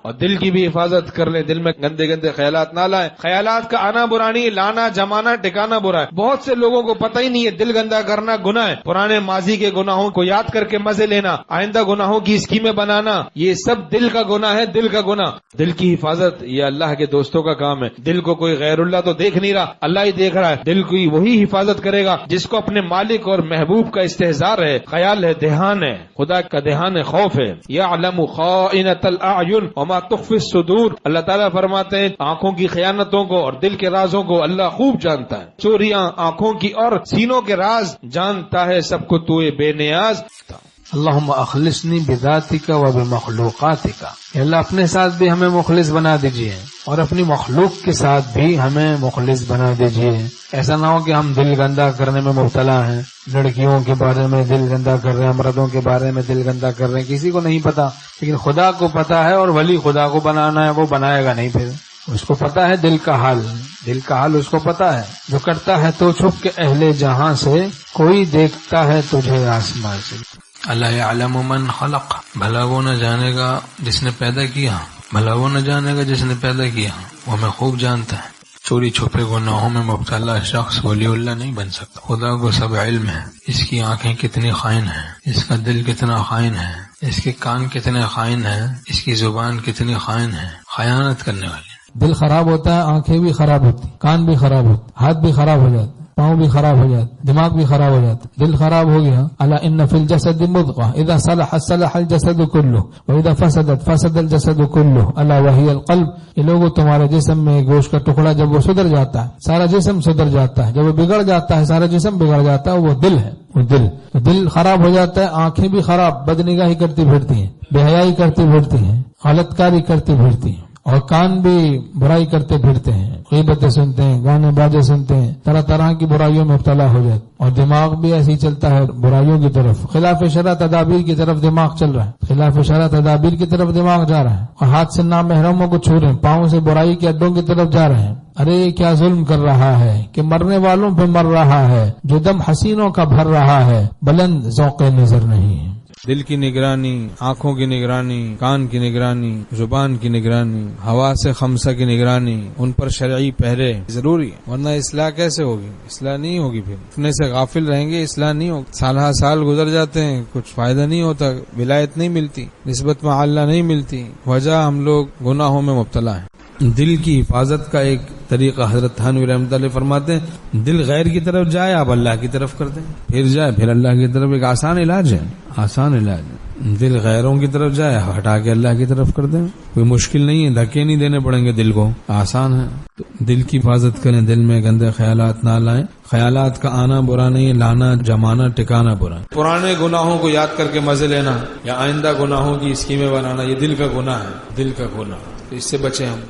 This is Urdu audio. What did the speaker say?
اور دل کی بھی حفاظت کر لیں، دل میں گندے گندے خیالات نہ لائیں. خیالات کا آنا برا نہیں، لانا جمانا ٹکانا برا ہے. بہت سے لوگوں کو پتہ ہی نہیں ہے دل گندا کرنا گناہ ہے. پرانے ماضی کے گناہوں کو یاد کر کے مزے لینا، آئندہ گناہوں کی اسکیمیں بنانا، یہ سب دل کا گناہ ہے. دل کا گناہ، دل کی حفاظت یہ اللہ کے دوستوں کا کام ہے. دل کو کوئی غیر اللہ تو دیکھ نہیں رہا، اللہ ہی دیکھ رہا ہے. دل کی وہی حفاظت کرے گا جس کو اپنے مالک اور محبوب کا استحضار ہے، خیال ہے، دھیان ہے، خدا کا دھیان ہے، خوف ہے. یعلم خائنۃ الاعین وما تخفی الصدور. اللہ تعالیٰ فرماتے ہیں آنکھوں کی خیانتوں کو اور دل کے رازوں کو اللہ خوب جانتا ہے. چوریاں آنکھوں کی اور سینوں کے راز جانتا ہے سب کو تو بے نیاز. اللہم اخلصنی بذاتک و بمخلوقاتک. اللہ اپنے ساتھ بھی ہمیں مخلص بنا دیجئے اور اپنی مخلوق کے ساتھ بھی ہمیں مخلص بنا دیجئے. ایسا نہ ہو کہ ہم دل گندا کرنے میں مبتلا ہیں، لڑکیوں کے بارے میں دل گندا کر رہے ہیں، مردوں کے بارے میں دل گندا کر رہے ہیں. کسی کو نہیں پتا، لیکن خدا کو پتا ہے، اور ولی خدا کو بنانا ہے وہ بنائے گا نہیں. پھر اس کو پتا ہے دل کا حال، دل کا حال اس کو پتا ہے. جو کرتا ہے تو چھپ کے اہل جہاں سے، کوئی دیکھتا ہے تجھے آسمان سے. اللہ یعلم من خلق. بھلا وہ نہ جانے گا جس نے پیدا کیا، بھلا وہ نہ جانے گا جس نے پیدا کیا. وہ ہمیں خوب جانتا ہے. چوری چھپے گناہوں میں مبتلا شخص ولی اللہ نہیں بن سکتا. خدا کو سب علم ہے. اس کی آنکھیں کتنی خائن ہیں، اس کا دل کتنا خائن ہے، اس کے کان کتنے خائن ہیں، اس کی زبان کتنی خائن ہے، خیانت کرنے والی. دل خراب ہوتا ہے، آنکھیں بھی خراب ہوتی، کان بھی خراب ہوتے، ہاتھ بھی خراب ہو جاتے، پاؤں بھی خراب ہو جاتے، دماغ بھی خراب ہو جاتا. دل خراب ہو گیا، الا ان فی الجسد مضغہ اذا صلح صلح الجسد كله واذا فسدت فسد الجسد كله الا وهي القلب. یہ لوگوں تمہارے جسم میں گوشت کا ٹکڑا جب وہ سدھر جاتا ہے سارا جسم سدھر جاتا ہے، جب وہ بگڑ جاتا ہے سارا جسم بگڑ جاتا ہے، وہ دل ہے. وہ دل خراب ہو جاتا ہے. آنکھیں بھی خراب، بدنگاہی کرتی پھرتی ہیں، بے حیائی کرتی پھرتی ہیں، غلط کاری کرتی پھرتی ہیں، اور کان بھی برائی کرتے پھرتے ہیں، غیبتیں سنتے ہیں، گانے باجے سنتے ہیں، طرح طرح کی برائیوں میں مبتلا ہو جاتے. اور دماغ بھی ایسے ہی چلتا ہے برائیوں کی طرف، خلاف شرع تدابیر کی طرف دماغ چل رہا ہے، خلاف شرع تدابیر کی طرف دماغ جا رہا ہے، اور ہاتھ سے نامحرموں کو چھو رہے ہیں، پاؤں سے برائی کے اڈوں کی طرف جا رہے ہیں. ارے کیا ظلم کر رہا ہے کہ مرنے والوں پہ مر رہا ہے، جو دم حسینوں کا بھر رہا ہے، بلند ذوق نظر نہیں ہے. دل کی نگرانی، آنکھوں کی نگرانی، کان کی نگرانی، زبان کی نگرانی، حواس خمسہ کی نگرانی، ان پر شرعی پہرے ضروری ہے، ورنہ اصلاح کیسے ہوگی؟ اصلاح نہیں ہوگی. پھر اپنے سے غافل رہیں گے، اصلاح نہیں ہوگی. سالہ سال گزر جاتے ہیں، کچھ فائدہ نہیں ہوتا، ولایت نہیں ملتی، نسبت میں اللہ نہیں ملتی. وجہ ہم لوگ گناہوں میں مبتلا ہیں. دل کی حفاظت کا ایایک طریقہ حضرت تھانوی رحمۃ اللہ فرماتے ہیں، دل غیر کی طرف جائے آپ اللہ کی طرف کر دیں، پھر جائے پھر اللہ کی طرف. ایک آسان علاج ہے، آسان علاج ہے. دل غیروں کی طرف جائے ہٹا کے اللہ کی طرف کر دیں، کوئی مشکل نہیں ہے، دھکے نہیں دینے پڑیں گے دل کو، آسان ہے. تو دل کی حفاظت کریں، دل میں گندے خیالات نہ لائیں. خیالات کا آنا برا نہیں، لانا جمانا ٹکانا برا. پرانے گناہوں کو یاد کر کے مزے لینا یا آئندہ گناہوں کی اسکیمیں بنانا، یہ دل کا گناہ ہے، دل کا گناہ. تو اس سے بچیں ہم.